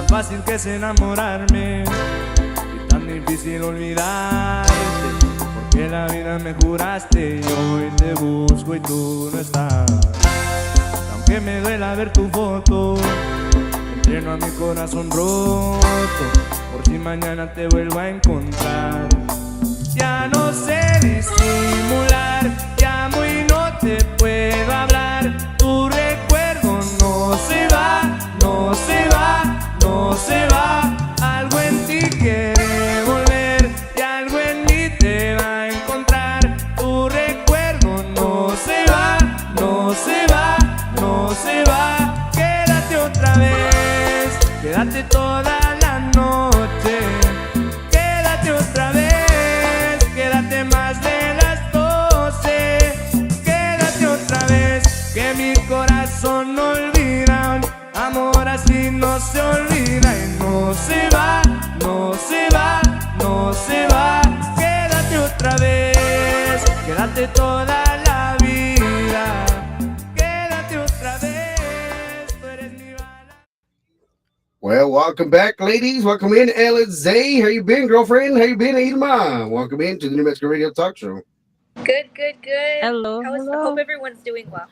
fácil que es enamorarme y tan difícil olvidarte, porque la vida me juraste y hoy te busco y tú no estás. Aunque me duela ver tu foto, entreno a mi corazón roto, por si mañana te vuelvo a encontrar. Ya no sé disimular, llamo y no te puedo hablar. Tu recuerdo no se va, no se va, no se va. Algo en ti quiere volver y algo en mí te va a encontrar. Tu recuerdo no se va, no se va, no se va. Quédate otra vez, quédate toda la noche. Quédate otra vez, quédate más de las 12. Quédate otra vez, que mi corazón no olvida. Amor así no se olvida y no se va, no se va, no se va. Quédate otra vez, quédate toda la vida. Quédate otra vez, tú eres mi bala. Well, welcome back, ladies. Welcome in, Elizay. How you been, girlfriend? How you been, Irma? Welcome in to the New Mexico Radio Talk Show. Good, good, good. Hello, How is, hello. hope everyone's doing well.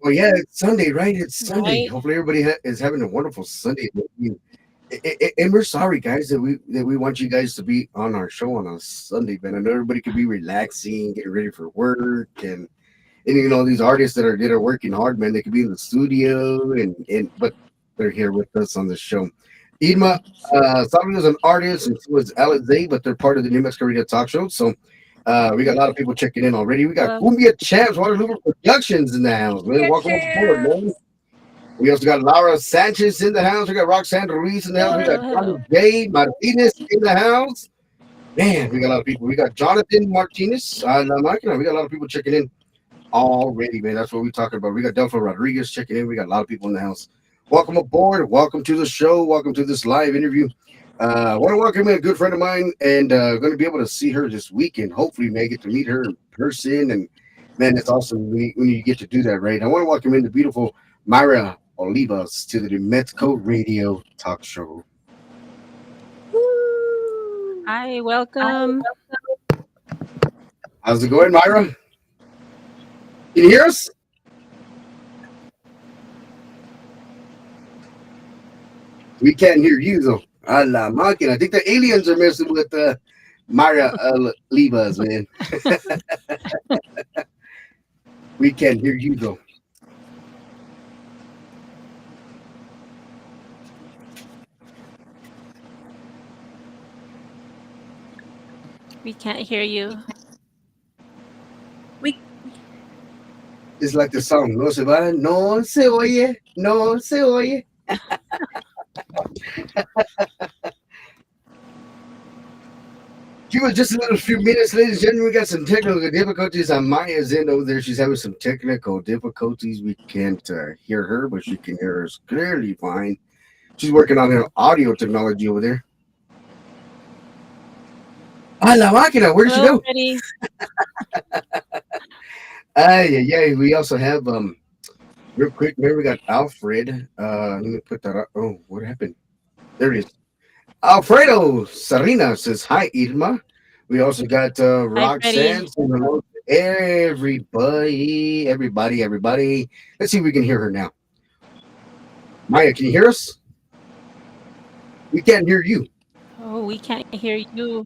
Well, yeah, it's Sunday, right? It's Sunday. Right. Hopefully, everybody is having a wonderful Sunday. And we're sorry, guys, that we want you guys to be on our show on a Sunday, man. I know everybody could be relaxing, getting ready for work, and these artists that are working hard, man. They could be in the studio, but they're here with us on the show. Irma, Salvi was an artist and so was Elizay, but they're part of the New Mexico Radio Talk Show. So we got a lot of people checking in already. We got Cumbia Champs, Waterloo Productions in the house, man. Welcome aboard, man. We also got Laura Sanchez in the house. We got Roxanne Ruiz in the house. We got Johnny Jade Martinez in the house. Man, we got a lot of people. We got Jonathan Martinez on the mic. We got a lot of people checking in already, man. That's what we're talking about. We got Delphi Rodriguez checking in. We got a lot of people in the house. Welcome aboard. Welcome to the show. Welcome to this live interview. I want to welcome in a good friend of mine, and going to be able to see her this weekend. Hopefully, may get to meet her in person. And man, it's awesome when you get to do that, right? I want to welcome in the beautiful Myra Olivas to the New Mexico Radio Talk Show. Hi, welcome. How's it going, Myra? Can you hear us? We can't hear you, though. A la máquina. I think the aliens are messing with Myra Olivas, man. We can't hear you, though. We can't hear you. It's like the song, no se va, no se oye, no se oye. Give us just a little few minutes, ladies and gentlemen. We got some technical difficulties on Maya's end over there. She's having some technical difficulties. We can't hear her, but she can hear us clearly fine. She's working on her audio technology over there. Ah, la máquina, where did she Hello, go? Freddie. Yeah. We also have real quick. Maybe we got Alfred. Let me put that up. Oh, what happened? There it is. Alfredo Sarina says hi, Irma. We also got Roxanne. Saying hello to everybody. Let's see if we can hear her now. Maya, can you hear us? We can't hear you. Oh, we can't hear you.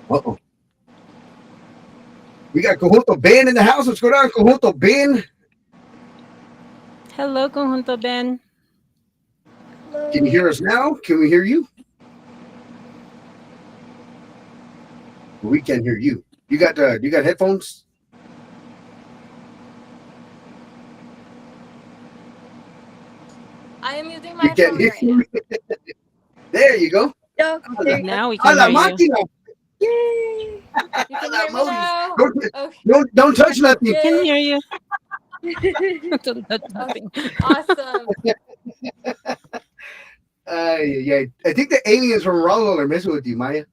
Uh-oh. We got Conjunto Ben in the house. What's going on, Conjunto Ben? Hello, Conjunto Ben. Hello. Can you hear us now? Can we hear you? We can't hear you. You got headphones? I am using my You can't phone hear right now. you. There you go. Oh, there you go. Now we A can la hear you. máquina. Yay! You can hear me now. Okay. Don't touch nothing. We can hear you. Yay! Don't touch nothing. Awesome. Yeah. I think the aliens from Roswell are messing with you, Maya.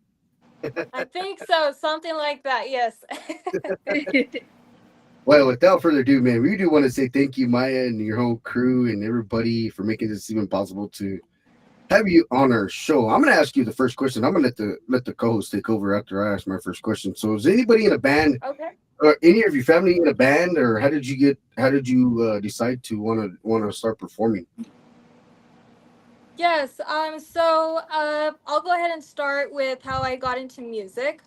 I think so. Something like that. Yes. Well, without further ado, man, we do want to say thank you, Maya, and your whole crew and everybody for making this even possible to have you on our show. I'm gonna ask you the first question. I'm gonna let the co-host take over after I ask my first question. So, is anybody in a band, Okay. or any of your family in a band, or how did you decide to want to start performing? Yes. I'll go ahead and start with how I got into music.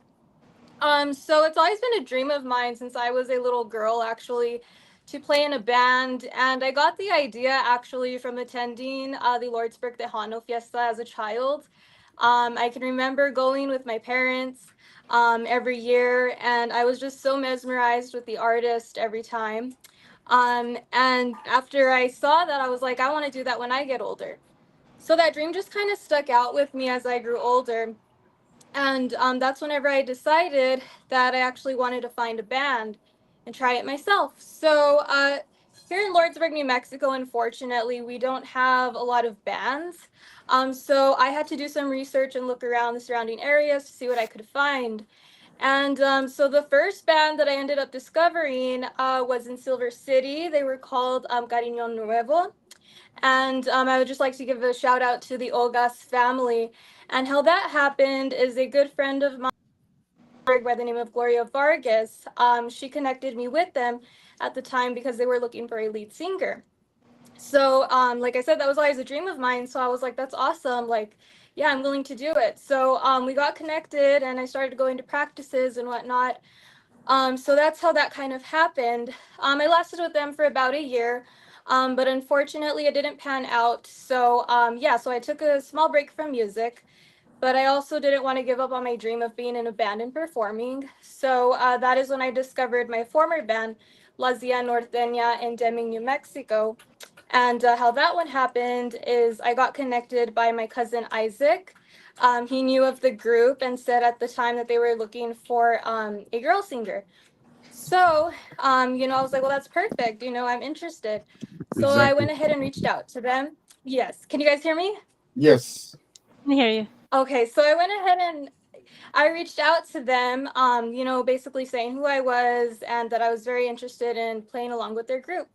So it's always been a dream of mine since I was a little girl, actually, to play in a band. And I got the idea actually from attending the Lordsburg Tejano Fiesta as a child. I can remember going with my parents every year, and I was just so mesmerized with the artist every time. And after I saw that, I was like, I want to do that when I get older. So that dream just kind of stuck out with me as I grew older. And that's whenever I decided that I actually wanted to find a band and try it myself. Here in Lordsburg, New Mexico, unfortunately, we don't have a lot of bands. So I had to do some research and look around the surrounding areas to see what I could find. And so the first band that I ended up discovering was in Silver City. They were called Cariño Nuevo. And I would just like to give a shout out to the Olgas family. And how that happened is a good friend of mine by the name of Gloria Vargas. She connected me with them at the time because they were looking for a lead singer. Like I said, that was always a dream of mine. So I was like, that's awesome. Like, yeah, I'm willing to do it. We got connected and I started going to practices and whatnot. So that's how that kind of happened. I lasted with them for about a year, but unfortunately, it didn't pan out. So I took a small break from music, but I also didn't want to give up on my dream of being in a band and performing. That is when I discovered my former band, La Zia Norteña in Deming, New Mexico. And how that one happened is I got connected by my cousin Isaac. He knew of the group and said at the time that they were looking for a girl singer. I was like, well, that's perfect. I'm interested. So I Exactly. went ahead and reached out to them. Yes. Can you guys hear me? Yes. I hear you. Okay. So I went ahead and I reached out to them, basically saying who I was and that I was very interested in playing along with their group.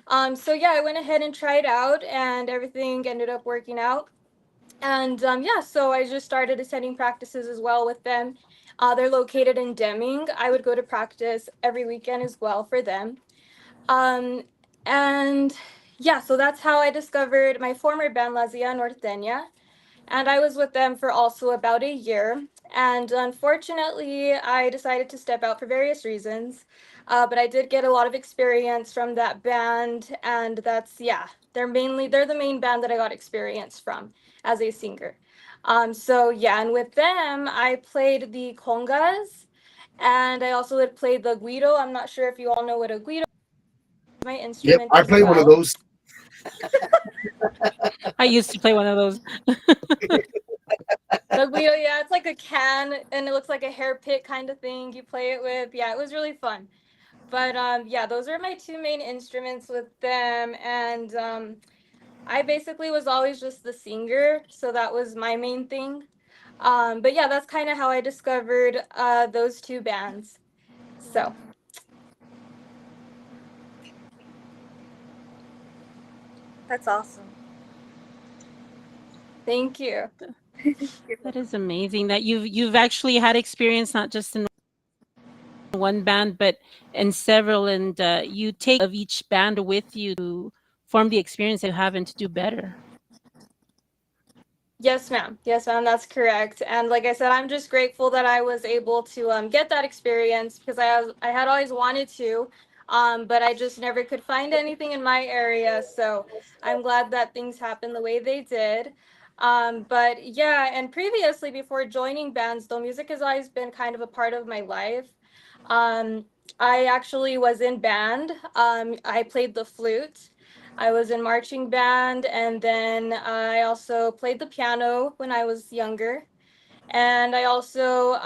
I went ahead and tried out and everything ended up working out. So I just started attending practices as well with them. They're located in Deming. I would go to practice every weekend as well for them. Um, and so that's how I discovered my former band, La Zia Norteña. And I was with them for also about a year. And unfortunately, I decided to step out for various reasons. But I did get a lot of experience from that band. And they're the main band that I got experience from as a singer. And with them, I played the congas and I also had played the guido. I'm not sure if you all know what a guido is, my Yep. instrument I as play one of well. those. I used to play one of those. The wheel, yeah, it's like a can and it looks like a hair pick kind of thing you play it with. Yeah, it was really fun. But those are my two main instruments with them. And I basically was always just the singer, so that was my main thing. But yeah, that's kind of how I discovered those two bands. So That's awesome. thank you. That is amazing that you've actually had experience not just in one band but in several, and you take of each band with you to form the experience that you have and to do better. Yes, ma'am. Yes, ma'am. That's correct. And like I said, I'm just grateful that I was able to get that experience because I had always wanted to, but I just never could find anything in my area. So I'm glad that things happened the way they did. And previously, before joining bands, though, music has always been kind of a part of my life. Um, I actually was in band. I played the flute. I was in marching band, and then I also played the piano when I was younger. And I also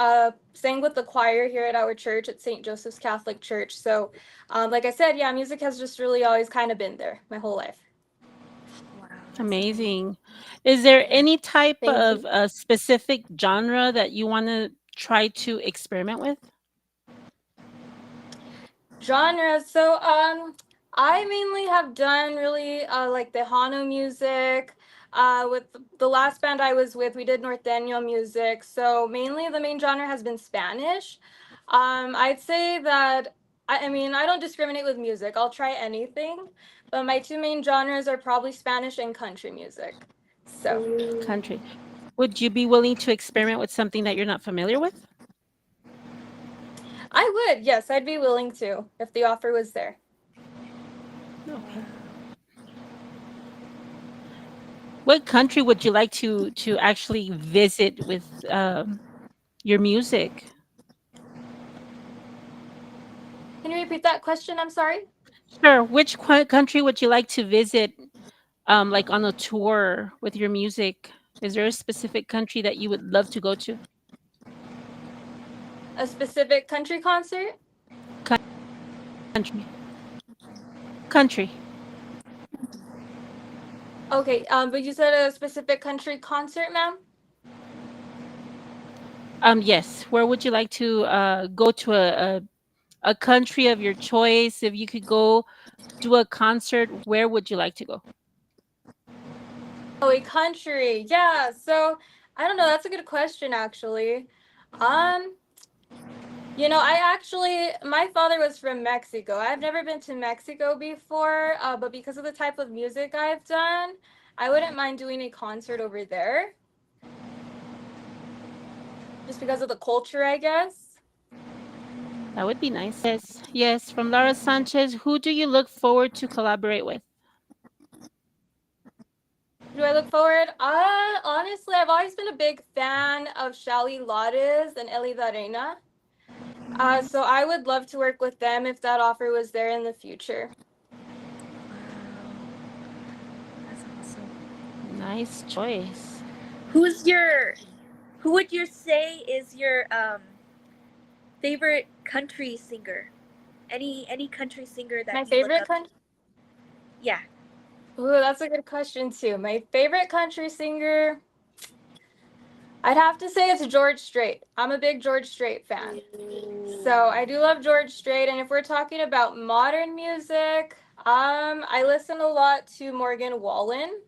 sang with the choir here at our church at St. Joseph's Catholic Church. Like I said, yeah, music has just really always kind of been there my whole life. Wow, that's Amazing. Is there yeah. any type Thank of you. a specific genre that you want to try to experiment with? Genres. So I mainly have done really like Tejano music. With the last band I was with, we did norteño music. So mainly the main genre has been Spanish. I'd say that I mean I don't discriminate with music. I'll try anything, but my two main genres are probably Spanish and country music. So Country. Would you be willing to experiment with something that you're not familiar with? I would, yes, I'd be willing to if the offer was there. Okay. What country would you like to actually visit with your music? Can you repeat that question? I'm sorry. Sure. Which country would you like to visit, like on a tour with your music? Is there a specific country that you would love to go to? A specific country concert? Country. Country. Okay, but you said a specific country concert, ma'am? Yes. Where would you like to go to a country of your choice? If you could go do a concert, where would you like to go? Oh, a country. Yeah, so I don't know, that's a good question actually. Um, I actually my father was from Mexico. I've never been to Mexico before, but because of the type of music I've done, I wouldn't mind doing a concert over there. Just because of the culture, I guess. That would be nice. Yes. Yes. From Laura Sanchez, who do you look forward to collaborate with? Do I look forward? Honestly, I've always been a big fan of Shally Lares and Elida Reina. So I would love to work with them if that offer was there in the future. That's awesome. Nice choice. Who would you say is your favorite country singer? Any country singer that My you look favorite up country? to? Yeah. Ooh, that's a good question too. My favorite country singer, I'd have to say it's George Strait. I'm a big George Strait fan. So I do love George Strait, and if we're talking about modern music, I listen a lot to Morgan Wallen.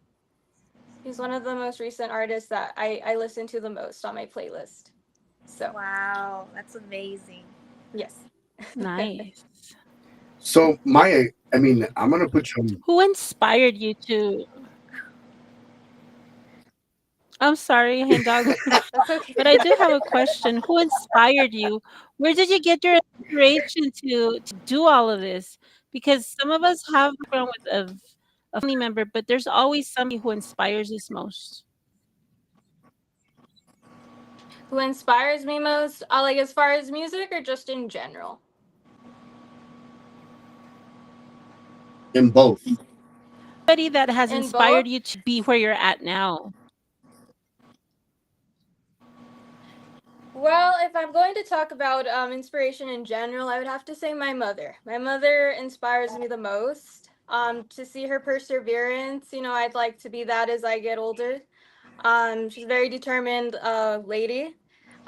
He's one of the most recent artists that I listen to the most on my playlist. So Wow, that's amazing. yes. Nice. So I'm gonna put you on. Who inspired you to? I'm sorry, hen dog, That's okay. but I do have a question. Who inspired you? Where did you get your inspiration to do all of this? Because some of us have background with a family member, but there's always somebody who inspires us most. Who inspires me most? Like as far as music or just in general? In both. Somebody that has In both? inspired you to be where you're at now. Well, if I'm going to talk about inspiration in general, I would have to say my mother. My mother inspires me the most. To see her perseverance, I'd like to be that as I get older. She's a very determined lady.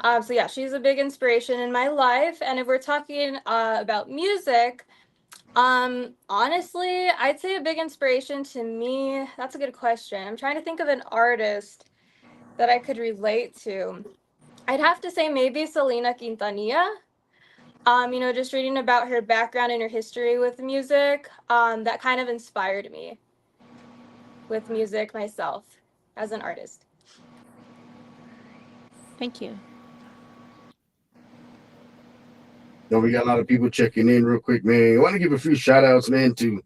So yeah, she's a big inspiration in my life. And if we're talking about music, honestly, I'd say a big inspiration to me. That's a good question. I'm trying to think of an artist that I could relate to. I'd have to say maybe Selena Quintanilla. Just reading about her background and her history with music, that kind of inspired me with music myself as an artist. Thank you. No, we got a lot of people checking in real quick, man. I want to give a few shout outs, man, to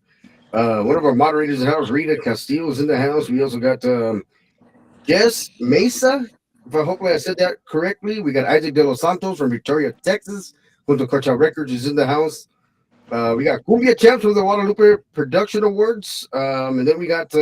one of our moderators in the house, Rita Castillo, is in the house. We also got Jess Mesa. If I hopefully I said that correctly. We got Isaac De Los Santos from Victoria, Texas. Junto Cartel Records is in the house. We got Cumbia Champs from the Guadalupe Production Awards. And then we got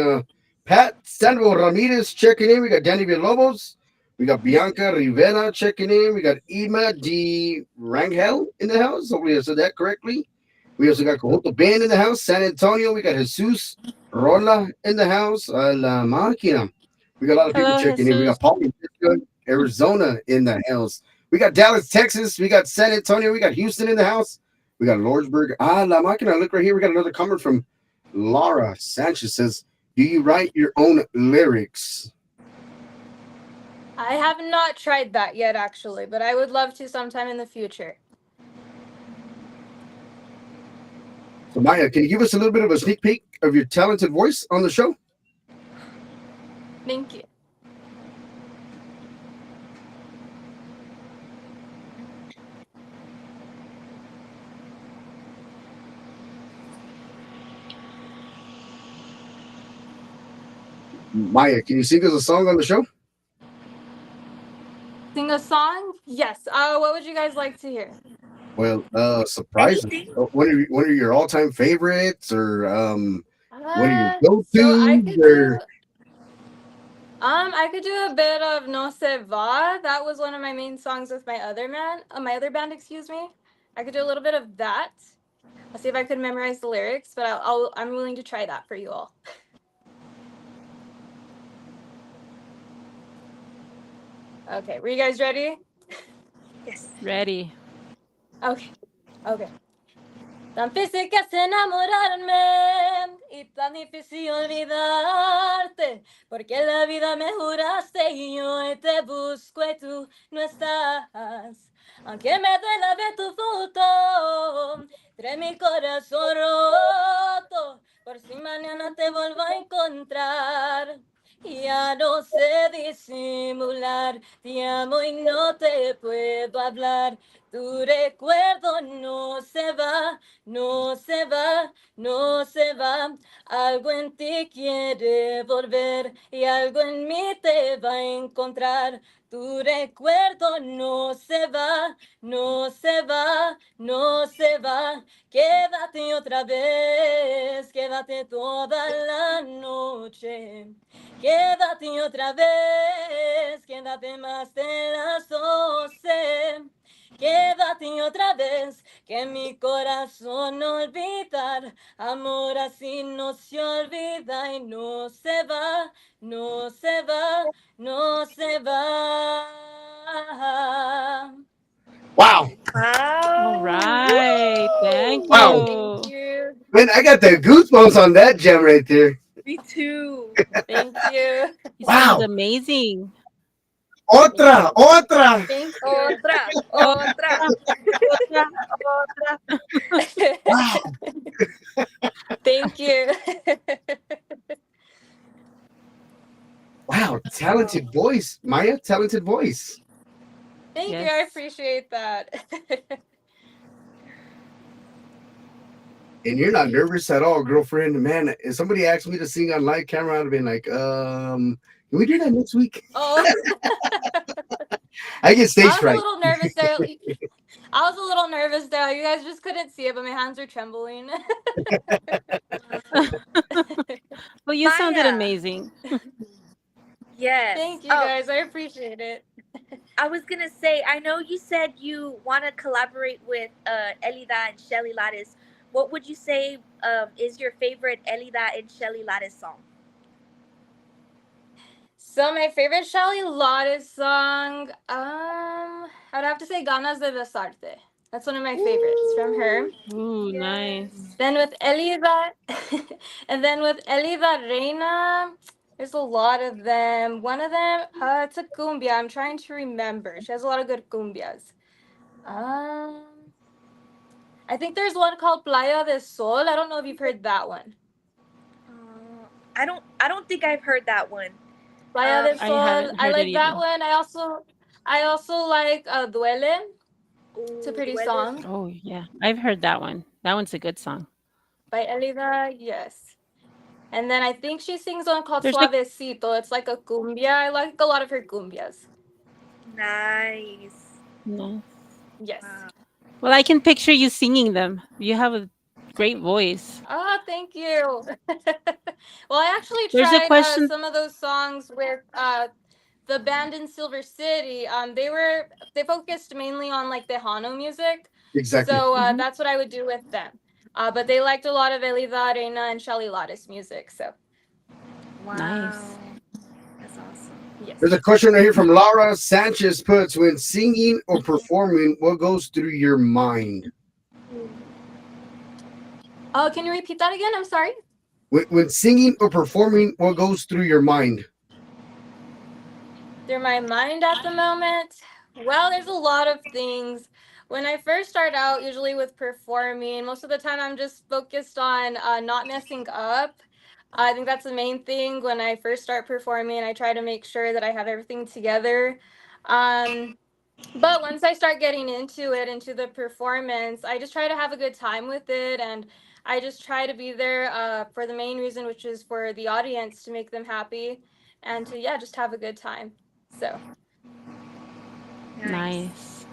Pat Sandoval Ramirez checking in. We got Danny Villalobos. We got Bianca Rivera checking in. We got Ima D. Rangel in the house. Hopefully I said that correctly. We also got Cojoto Band in the house. San Antonio. We got Jesus Rola in the house. La Máquina. We got a lot of people Hello, checking in. We Jesus. got Paul in Arizona in the house. We got Dallas, Texas. We got San Antonio. We got Houston in the house. We got Lordsburg. La Máquina. Look right here. We got another comment from Laura Sanchez. Says, do you write your own lyrics? I have not tried that yet, actually, but I would love to sometime in the future. So Maya, can you give us a little bit of a sneak peek of your talented voice on the show? Thank you. Maya, can you sing us a song on the show? Sing a song? Yes. What would you guys like to hear? Well, surprise. Anything? One of your all-time favorites, or one of your So I go-tos, could do. I could do a bit of No Se Va. That was one of my main songs with my other band, excuse me. I could do a little bit of that. I'll see if I could memorize the lyrics, but I'm willing to try that for you all. Okay, were you guys ready? Yes. Ready. Okay. Tan fácil que es enamorarme y tan difícil olvidarte, porque la vida me juraste y yo te busco y tú no estás. Aunque me duela ver tu foto, trae mi corazón roto, por si mañana te vuelvo a encontrar. Ya no sé disimular, te amo y no te puedo hablar. Tu recuerdo no se va, no se va, no se va. Algo en ti quiere volver y algo en mí te va a encontrar. Tu recuerdo no se va, no se va, no se va. Quédate otra vez, quédate toda la noche. Quédate otra vez, quédate más de las 12. Quédate otra vez, que mi corazón no olvidar. Amor así no se olvida y no se va, no se va, no se va. Wow. All Wow. right. Thank Wow. you. Thank you. Man, I got the goosebumps on that gem right there. Me too. Thank you. You sound Wow. amazing. Otra. Thank you. Otra. Oh, Otra. otra, otra. Wow. Thank you. Wow. Talented voice. Maya, talented voice. Thank you. I Yes. appreciate that. And you're not nervous at all, girlfriend. Man, if somebody asked me to sing on live camera, I'd have been like, can we do that next week? Oh. I get stage I was fright. a little nervous there. I was a little nervous there. You guys just couldn't see it, but my hands are trembling. Well, you sounded Maya. amazing. Yes. Thank you Oh, guys. I appreciate it. I was gonna say, I know you said you want to collaborate with Elida and Shelly Lattis. What would you say is your favorite Elida and Shelly Lattis song? So my favorite Shelly Lotus song, I'd have to say Ganas de Besarte. That's one of my favorites from her. Ooh, Yes. nice. Then with Elida, and then with Elida Reina, there's a lot of them. One of them, it's a cumbia. I'm trying to remember. She has a lot of good cumbias. I think there's one called Playa del Sol. I don't know if you've heard that one. I don't think I've heard that one. Playa del I Sol. haven't I heard it like that either. one. I also like Duele. It's a pretty Duele. song Oh, yeah. I've heard that one. That one's a good song. by Elida. Yes. And then I think she sings one called There's like, Suavecito. It's like a cumbia. I like a lot of her cumbias. Nice. no. Yes. Wow. Well, I can picture you singing them. You have a great voice. Oh, thank you. Well, I actually There's a tried question. some of those songs with the band in Silver City. They focused mainly on like Tejano music. Exactly. So Mhm. that's what I would do with them. But they liked a lot of Elida Arena and Shelly Lattis music. So Wow. Nice. That's awesome. There's a Yes. question right here from Laura Sanchez puts, when singing or performing, what goes through your mind? Oh, can you repeat that again? I'm sorry. When singing or performing, what goes through your mind? Through my mind at the moment? Well, there's a lot of things. When I first start out, usually with performing, most of the time I'm just focused on not messing up. I think that's the main thing when I first start performing. I try to make sure that I have everything together. Um, but once I start getting into it, into the performance, I just try to have a good time with it. And I just try to be there for the main reason, which is for the audience, to make them happy and to, yeah, just have a good time. So, Nice. Nice.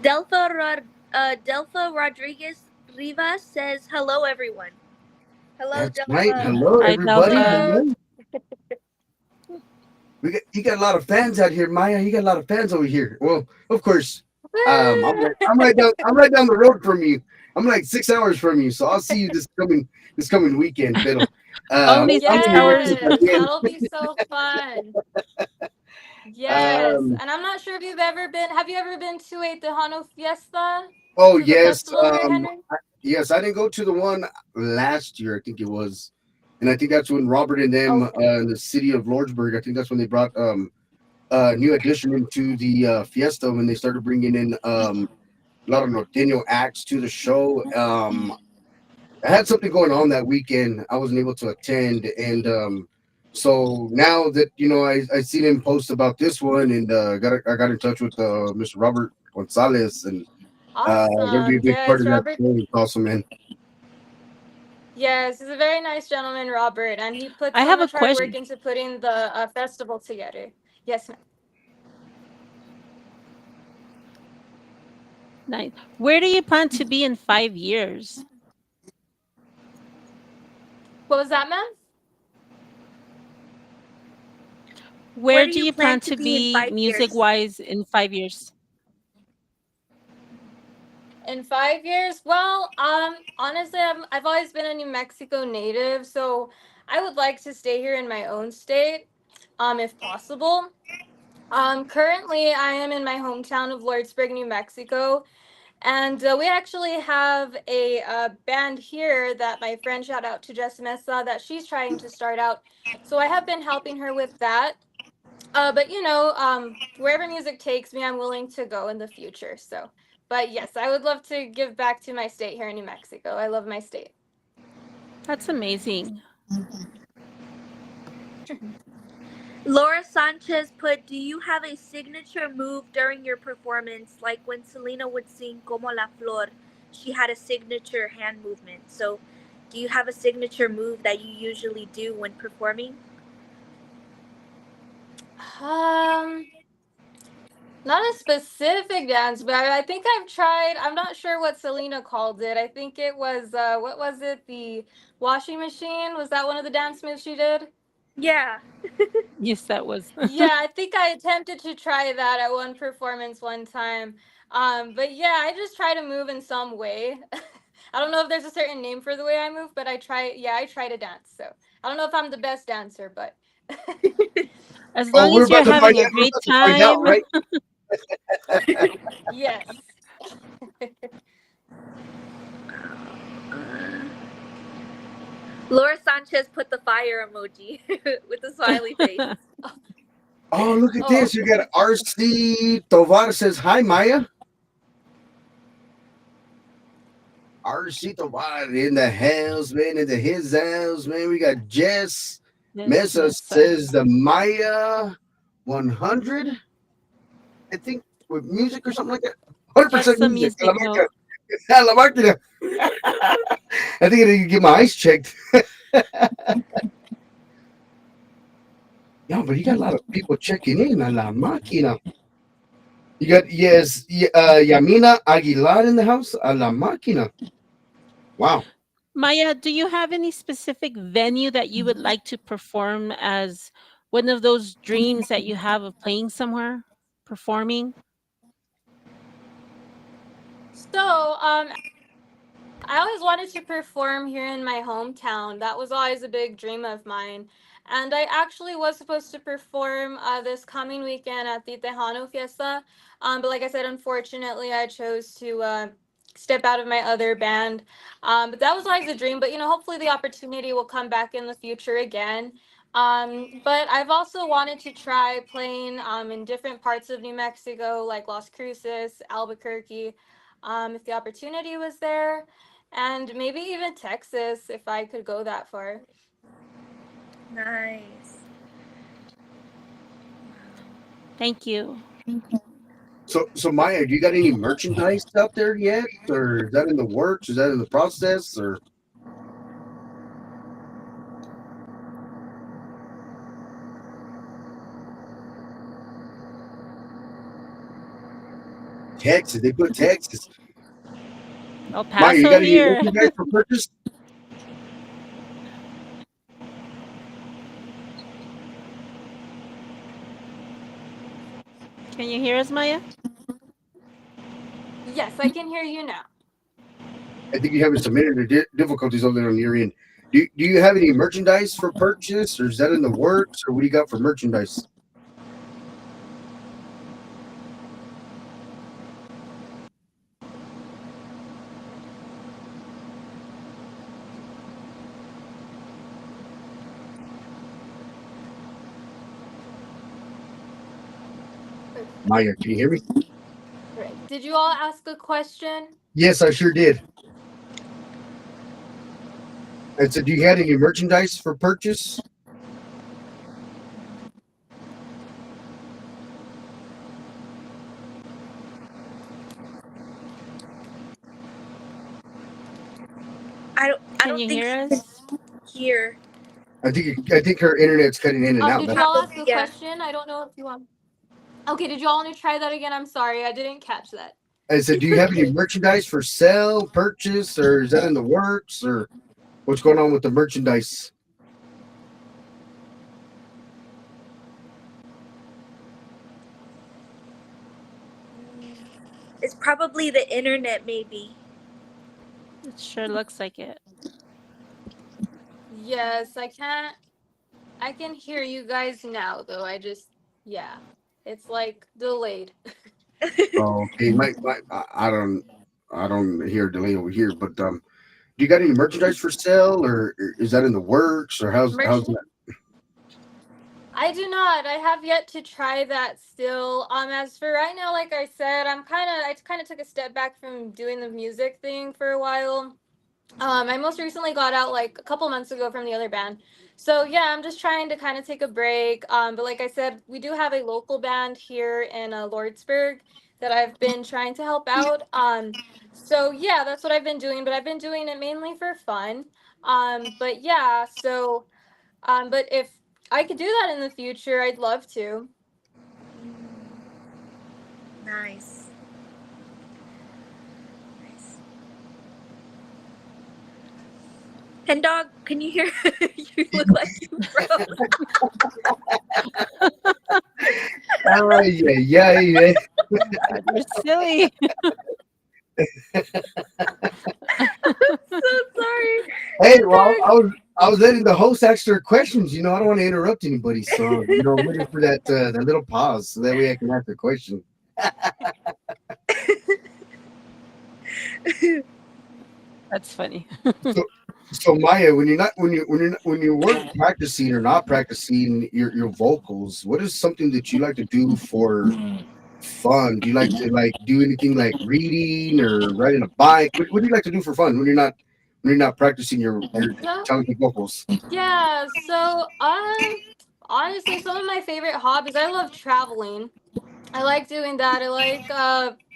Delpha Rodriguez Rivas says, "Hello, everyone." Hello, That's right. Delpha. Hello, Hi, everybody. Delta. hello. Hello. You got a lot of fans out here, Maya. You got a lot of fans over here. Well, of course, I'm right down the road from you. I'm like 6 hours from you, so I'll see you this coming weekend. But Only I'm six in New hours. Mexico Yes, again. that'll be so fun. Yes, Um, and I'm not sure if you've ever been. Have you ever been to a Tejano Fiesta? oh To the yes, festival here, Henry? yes. I didn't go to the one last year. I think it was, and I think that's when Robert and them Okay. in the city of Lordsburg. I think that's when they brought new addition into the fiesta when they started bringing in a lot of norteño acts to the show. I had something going on that weekend. I wasn't able to attend, and so now that I seen him post about this one, and I got in touch with Mr. Robert Gonzalez, and gonna be a Awesome. big part Yes, of that Robert. show. It's awesome, man. Yes, he's a very nice gentleman, Robert, and he put I so have a much hard work question. into putting the festival together. Yes, ma'am. Nice. Where do you plan to be in 5 years? What was that, ma'am? Where Where do do you you plan plan to to be in be 5 years? music-wise in 5 years? In 5 years? Well, honestly, I've always been a New Mexico native, so I would like to stay here in my own state, if possible. Currently, I am in my hometown of Lordsburg, New Mexico, and we actually have a band here that my friend, shout out to Jess Mesa, that she's trying to start out. So I have been helping her with that. But wherever music takes me, I'm willing to go in the future. So, but yes, I would love to give back to my state here in New Mexico. I love my state. That's amazing. Laura Sanchez put, "Do you have a signature move during your performance? Like when Selena would sing Como la Flor, she had a signature hand movement. So, do you have a signature move that you usually do when performing?" Um, Not a specific dance, but I think I've tried. I'm not sure what Selena called it. I think it was what was it? The washing machine? Was that one of the dance moves she did? Yeah. Yes, that was. Yeah, I think I attempted to try that at one performance one time. But yeah, I just try to move in some way. I don't know if there's a certain name for the way I move, but I try. Yeah, I try to dance. So I don't know if I'm the best dancer, but As Oh, long as you're having a we're great about to find out, time. right? yes. Uh, Laura Sanchez put the fire emoji with a smiley face. Oh, look at Oh, this. You got RC Tovar says hi, Maya. RC Tovar in the house, man, in the his house, man. We got Jess Yes, Mesa Miss. says the Maya 100, I think, with music or something like that. 100% That's the music. La music note. máquina. La máquina. I think I need to get my eyes checked. No, but you got a lot of people checking in on La Máquina. You got, yes, Yamina Aguilar in the house. A La Máquina. Wow. Maya, do you have any specific venue that you would like to perform as one of those dreams that you have of playing somewhere, performing? so I always wanted to perform here in my hometown. That was always a big dream of mine. And I actually was supposed to perform this coming weekend at the Tejano Fiesta. But like I said, unfortunately, I chose to step out of my other band. But that was always a dream. But, hopefully the opportunity will come back in the future again. But I've also wanted to try playing in different parts of New Mexico, like Las Cruces, Albuquerque, if the opportunity was there, and maybe even Texas if I could go that far. Nice. Thank you. So Maya, do you got any merchandise out there yet, or is that in the works? Is that in the process, or Texas? They put Texas. El Maya, you Paso got any here. merchandise for purchase? Can you hear us, Maya? Yes, I can hear you now. I think you're having some internet difficulties over there on your end. Do you have any merchandise for purchase, or is that in the works, or what do you got for merchandise? Maya, can you hear me? Right. Did you all ask a question? Yes, I sure did. I said, do you have any merchandise for purchase? I Can don't you think hear she can us? hear. I think her internet's cutting in and out. Did you all ask Probably, a yeah. question? I don't know if you want. Okay, did you all want to try that again? I'm sorry, I didn't catch that. I said, do you have any merchandise for sale, purchase, or is that in the works, or what's going on with the merchandise? It's probably the internet, maybe. It sure looks like it. Yes, I can hear you guys now though. Yeah. It's like delayed. Oh, okay, I don't hear a delay over here, but do you got any merchandise for sale, or is that in the works, or how's Merch that? I do not. I have yet to try that still. As for right now, like I said, I kind of took a step back from doing the music thing for a while. I most recently got out like a couple months ago from the other band. So yeah, I'm just trying to kind of take a break. But like I said, we do have a local band here in Lordsburg that I've been trying to help out. So yeah, that's what I've been doing, but I've been doing it mainly for fun. But yeah, but if I could do that in the future, I'd love to. Nice. Nice. And dog, can you hear? You look like you froze. Yeah. God, you're silly. So sorry. Hey, And well, dog. I was letting the host ask their questions. I don't want to interrupt anybody, so I'm waiting for that little pause so that way I can ask the question. That's funny. So, so Maya, when you weren't practicing or not practicing your vocals, what is something that you like to do for fun? Do you like to do anything like reading or riding a bike? What do you like to do for fun when you're not practicing your No, talented vocals? yeah. So, honestly, some of my favorite hobbies. I love traveling. I like doing that. I like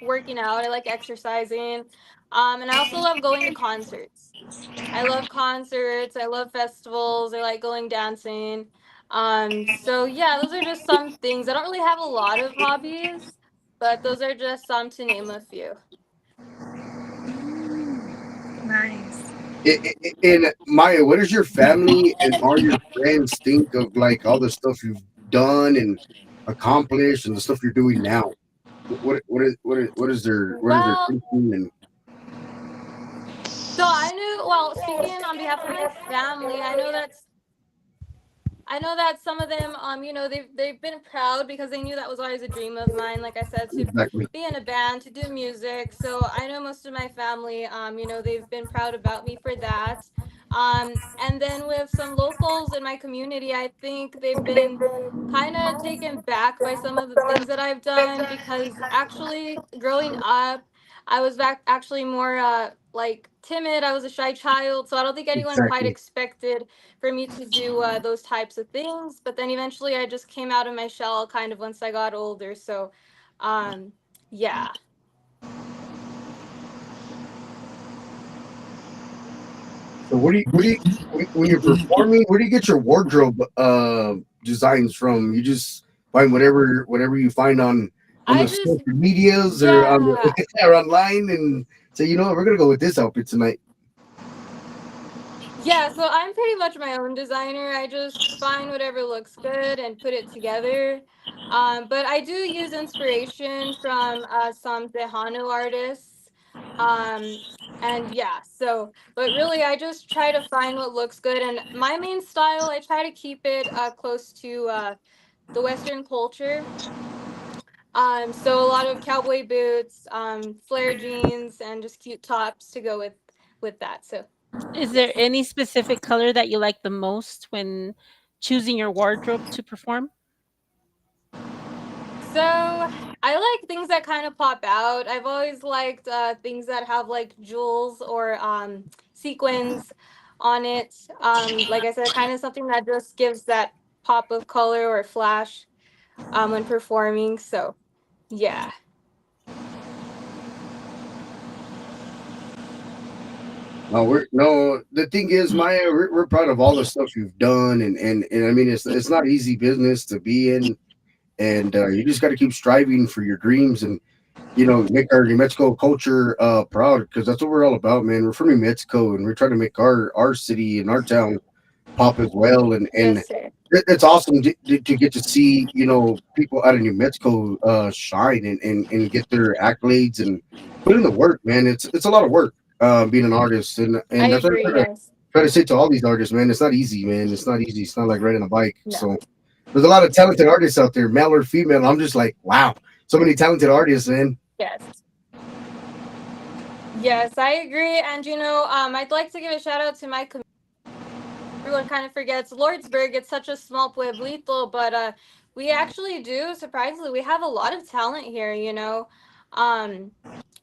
working out. I like exercising. And I also love going to concerts. I love concerts. I love festivals. I like going dancing. So yeah, those are just some things. I don't really have a lot of hobbies, but those are just some to name a few. Nice. And Maya, what does your family and all your friends think of all the stuff you've done and accomplished and the stuff you're doing now? What is their Well, thinking and So I knew, well, speaking on behalf of my family, I know that some of them, they've been proud because they knew that was always a dream of mine. Like I said, to Exactly. be in a band, to do music. So I know most of my family, they've been proud about me for that. And then with some locals in my community, I think they've been kind of taken back by some of the things that I've done because actually growing up, I was back actually more like timid. I was a shy child, so I don't think anyone quite Exactly. expected for me to do those types of things. But then eventually I just came out of my shell kind of once I got older. So, um, yeah. So when you're performing, where do you get your wardrobe designs from? You just find whatever you find on I the just, social medias or on yeah. the, or online and say, you know what, we're gonna go with this outfit tonight. Yeah, so I'm pretty much my own designer. I just find whatever looks good and put it together. But I do use inspiration from some Tejano artists. Um, and yeah, so, but really, I just try to find what looks good. And my main style, I try to keep it close to the Western culture. So a lot of cowboy boots, flare jeans, and just cute tops to go with that. So Is there yes. any specific color that you like the most when choosing your wardrobe to perform? So I like things that kind of pop out. I've always liked things that have like jewels or sequins on it. Like I said, kind of something that just gives that pop of color or flash when performing. So yeah. No, the thing is, Maya, we're proud of all the stuff you've done, and I mean, it's not easy business to be in, and you just got to keep striving for your dreams and make our New Mexico culture proud because that's what we're all about, man. We're from New Mexico, and we're trying to make our city and our town pop as well, and Yes, sir. it's awesome to get to see people out of New Mexico shine and get their accolades and put in the work, man. It's a lot of work being an artist, I and that's what I agree. Yes. try to say to all these artists, man. It's not easy, man. It's not easy. It's not like riding a bike. No. So there's a lot of talented artists out there, male or female. I'm just like, wow, so many talented artists, man. Yes. Yes, I agree. And I'd like to give a shout out to my community. Everyone kind of forgets Lordsburg. It's such a small pueblito, but we actually do. Surprisingly, we have a lot of talent here. Um,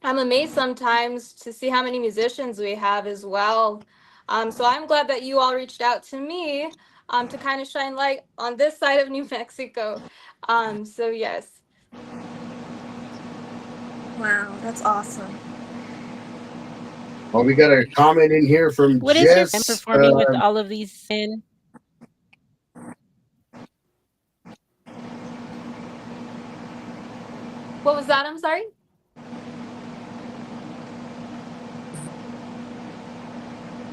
I'm amazed sometimes to see how many musicians we have as well. So I'm glad that you all reached out to me to kind of shine light on this side of New Mexico. So yes. Wow, that's awesome. Well, we got a comment in here from What is your plan Jess. performing with all of these in? What was that? I'm sorry.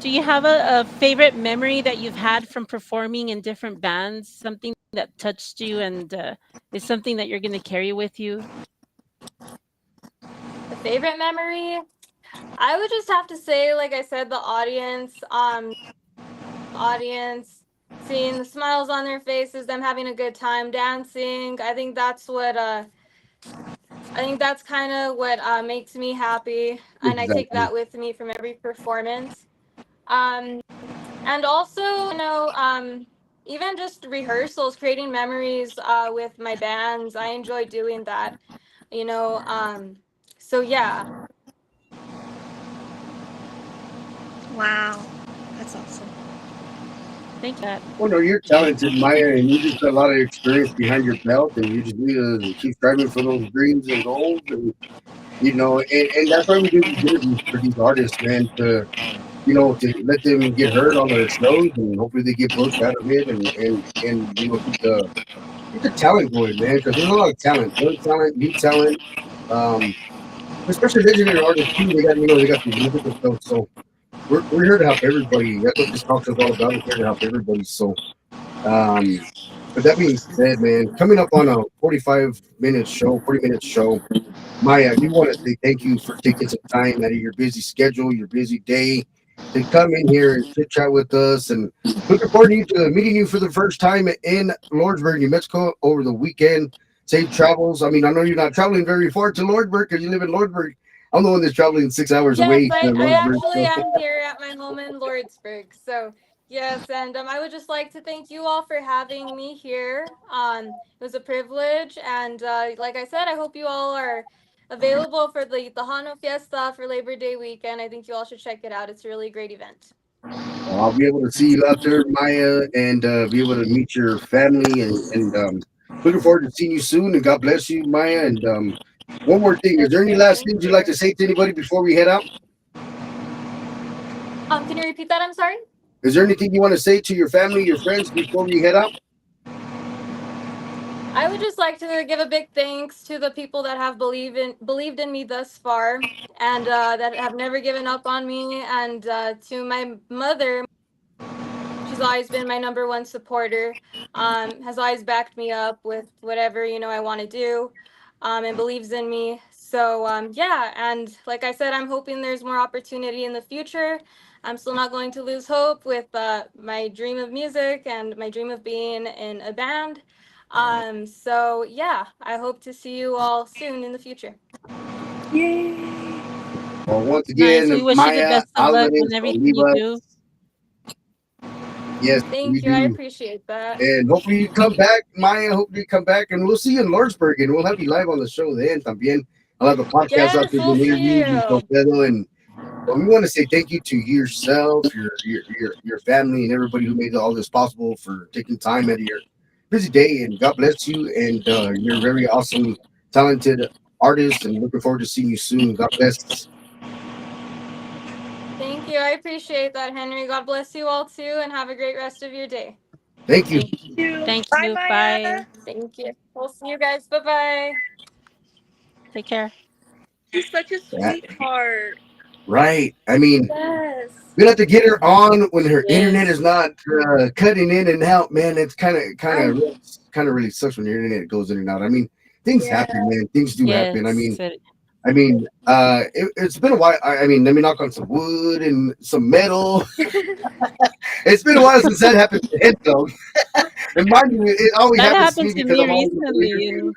Do you have a favorite memory that you've had from performing in different bands? Something that touched you and is something that you're going to carry with you? The favorite memory? I would just have to say, like I said, the audience, seeing the smiles on their faces, them having a good time dancing. I think that's kind of what makes me happy, and I take Exactly. that with me from every performance. Um, and also, even just rehearsals, creating memories with my bands. I enjoy doing that. You know, um, so yeah. Wow, that's awesome. Thank you. Well, no, you're talented, Maya, and you just got a lot of experience behind your belt, and you just need to keep striving for those dreams and goals, and and that's why we do these interviews for these artists, man, to let them get heard on our shows, and hopefully they get booked out of it, and keep the talent going, man, because there's a lot of talent, young talent, new talent, um, especially legendary artists too. They got the musical stuff, so we're here to help everybody. That's what this talk is all about. We're here to help everybody. So. Um, But that being said, man, coming up on a 45-minute show, 40-minute show, Maya, I do want to say thank you for taking some time out of your busy schedule, your busy day, to come in here and chit chat with us. And looking forward to meeting you for the first time in Lordsburg, New Mexico over the weekend. Safe travels. I mean, I know you're not traveling very far to Lordsburg because you live in Lordsburg. I'm the one that's traveling 6 hours Yes, away to I Lordsburg. actually So, am here at my home in Lordsburg. So, yes, and I would just like to thank you all for having me here. It was a privilege, and like I said, I hope you all are available for the Hano Fiesta for Labor Day weekend. I think you all should check it out. It's a really great event. I'll be able to see you out there, Maya, and be able to meet your family. And looking forward to seeing you soon. And God bless you, Maya. And one more thing: is there any Okay, last thank things you'd like you. to say to anybody before we head out? Can you repeat that? I'm sorry. Is there anything you want to say to your family, your friends before we head out? I would just like to give a big thanks to the people that have believed in me thus far, and that have never given up on me, and to my mother. She's always been my number one supporter. Has always backed me up with whatever I want to do, and believes in me. So yeah, and like I said, I'm hoping there's more opportunity in the future. I'm still not going to lose hope with my dream of music and my dream of being in a band. So yeah, I hope to see you all soon in the future. Yay! Well, once Nice. again, We wish you the Maya best of luck Alvarez on everything you Olivas. do. Yes, we Thank you. I do. appreciate that. And hopefully you come back, Maya. Hopefully you come back, and we'll see you in Lordsburg, and we'll have you live on the show then. También, I'll have the podcast out Yes, there, we'll the see interviews and you. todo. And well, we want to say thank you to yourself, your family, and everybody who made all this possible for taking time out of your busy day. And God bless you. And you're a very awesome, talented artist. And looking forward to seeing you soon. God bless. Thank you. I appreciate that, Henry. God bless you all too, and have a great rest of your day. Thank you. Thank Thank you. thank Bye, you. Maya. Bye. Thank you. We'll see you guys. Bye bye. Take care. She's such a Yeah, sweetheart. right. I mean, Yes. we have to get her on when her internet Yes. is not cutting in and out, man. It's I. kind of really sucks when your internet goes in and out. I mean, things Yeah. happen, man. Things do happen. Yes. I mean, it's been a while. I mean, let me knock on some wood and some metal. It's been a while since that happened to him, though. And mind you, it always That happens to happened me to because me I'm always in the recently, interview. and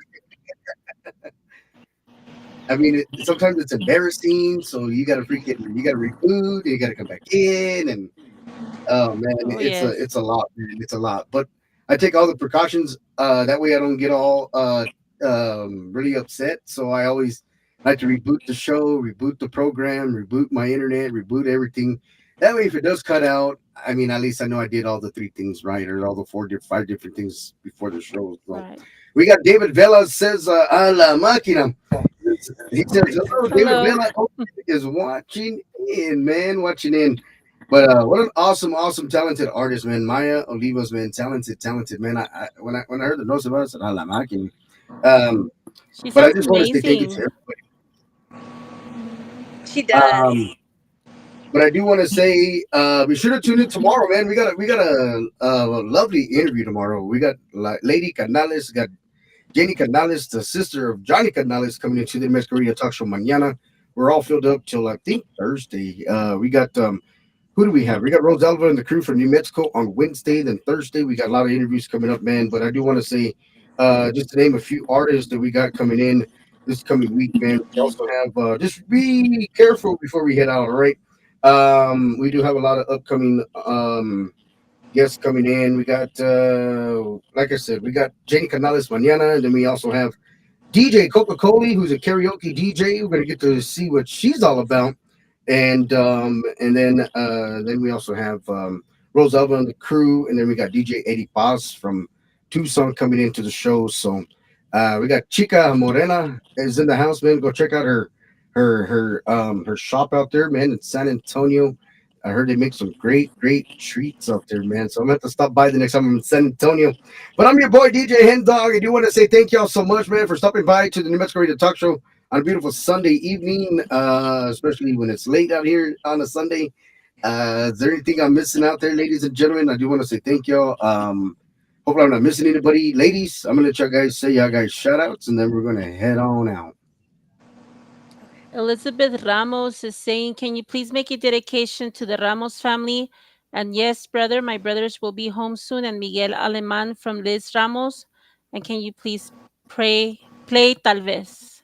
I mean, sometimes it's embarrassing, so you got to reboot, and you got to come back in, and oh man, oh yes. it's a lot, man. It's a lot. But I take all the precautions. That way I don't get all really upset. So I always like to reboot the show, reboot the program, reboot my internet, reboot everything. That way, if it does cut out, I mean, at least I know I did all the three things right, or all the five different things before the show. So Right. we got David Vela says, "A la máquina." He says, "Hello, David Hello. Vela is watching in, man, watching in." But what an awesome, talented artist, man. Maya Olivas, man, talented, man. When I heard the notes about it, I said, "I like Maki." Um, She but I sounds just want to say thank you to amazing. She her. does. But I do want to say, be sure to tune in tomorrow, man. We got a lovely interview tomorrow. We got Lady Canales, got Jenny Canales, the sister of Johnny Canales, coming into the Masquerita Talk Show mañana. We're all filled up till I think Thursday. We got who do we have? We got Rosalva and the crew from New Mexico on Wednesday. Then Thursday, we got a lot of interviews coming up, man. But I do want to say, just to name a few artists that we got coming in this coming week, man. We also have, just be careful before we head out, all right? We do have a lot of upcoming guests coming in. We got, like I said, we got Jenny Canales mañana. And then we also have DJ Coca Cola, who's a karaoke DJ. We're gonna get to see what she's all about, and then we also have Rosalva and the crew, and then we got DJ Eddie Paz from Tucson coming into the show. So we got Chica Morena is in the house, man. Go check out her shop out there, man, in San Antonio. I heard they make some great treats out there, man. So I'm gonna have to stop by the next time I'm in San Antonio. But I'm your boy DJ Hen Dog. I do want to say thank y'all so much, man, for stopping by to the New Mexico Radio Talk Show on a beautiful Sunday evening, especially when it's late out here on a Sunday. Is there anything I'm missing out there, ladies and gentlemen? I do want to say thank y'all. Hopefully, I'm not missing anybody. Ladies, I'm gonna let y'all guys say y'all guys shout outs, and then we're gonna head on out. Elizabeth Ramos is saying, can you please make a dedication to the Ramos family? And yes, brother, my brothers will be home soon. And Miguel Aleman from Liz Ramos. And can you please play Tal vez?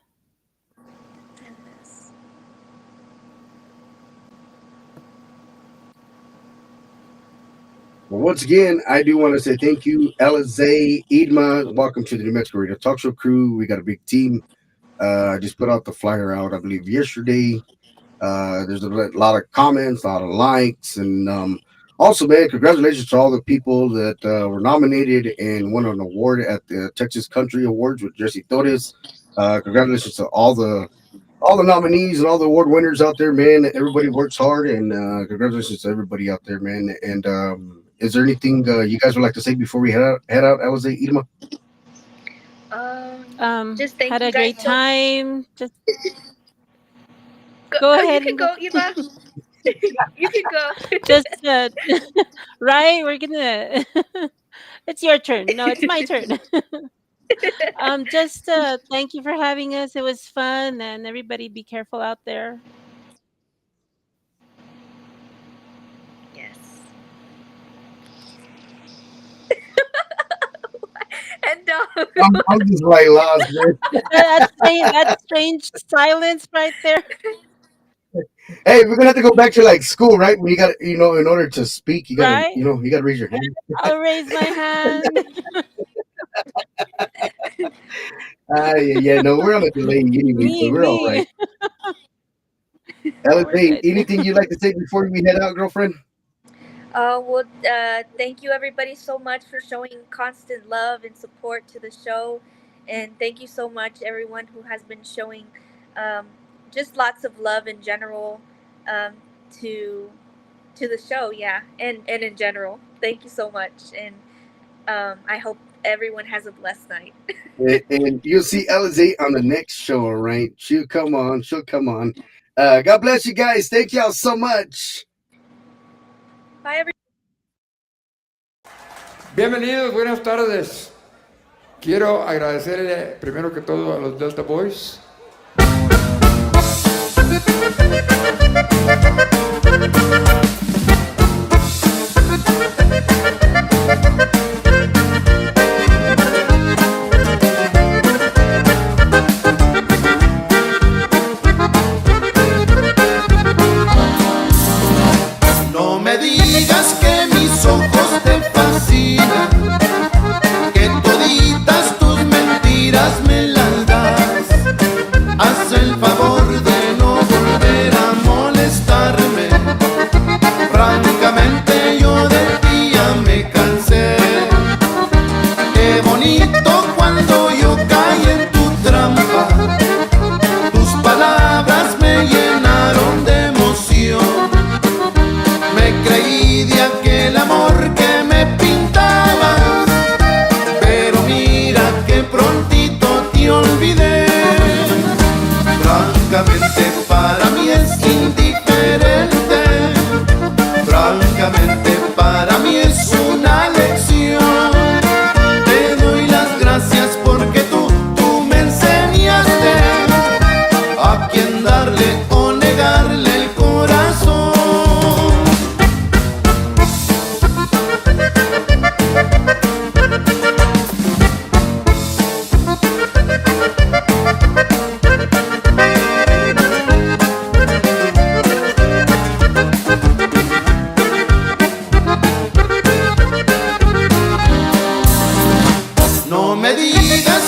Well, once again, I do want to say thank you, Alize, Idma. Welcome to the New Mexico Radio Talk Show crew. We got a big team. I just put out the flyer out, I believe, yesterday. There's a lot of comments, a lot of likes, and also, man, congratulations to all the people that were nominated and won an award at the Texas Country Awards with Jesse Torres. Congratulations to all the nominees and all the award winners out there, man. Everybody works hard, and congratulations to everybody out there, man. And is there anything you guys would like to say before we head out? Alize, Idma? Just thank Had you a guys great so. time. Just Go, go oh, you ahead can and go. go, Eva. You can go. Just right, we're gonna. It's your turn. No, it's my turn. Just thank you for having us. It was fun, and everybody be careful out there. Yes. And I'm just like lost, man. That's strange silence right there, Hey, we're gonna have to go back to like school, right? When you got, in order to speak, right? you got to raise your hand. I'll raise my hand. Yeah, no, we're on a delay anyway, so we're all right. Me. Alice, We're hey, good. anything you'd like to say before we head out, girlfriend? well, thank you everybody so much for showing constant love and support to the show, and thank you so much everyone who has been showing um, just lots of love in general um, to the show. Yeah, and in general, thank you so much, and I hope everyone has a blessed night. And you'll see Alize on the next show, all right? She'll come on. She'll come on. God bless you guys. Thank y'all so much. Bye everyone. Bienvenidos, buenas tardes. Quiero agradecerle primero que todo a los Delta Boys. No me digas que mis ojos te fascinan, que toditas tus mentiras me las das. Haz el favor de no volver a molestarme. Francamente yo de ti ya me cansé. Qué bonito cuando yo caí en tu trampa. Tus palabras me llenaron de emoción. Me creí de aquel amor que me pintabas, pero mira que prontito te olvidé. Francamente para mí es indiferente, francamente para mí es una lección. Te doy las gracias porque tú me enseñaste a quién darle o negarle el corazón. No me digas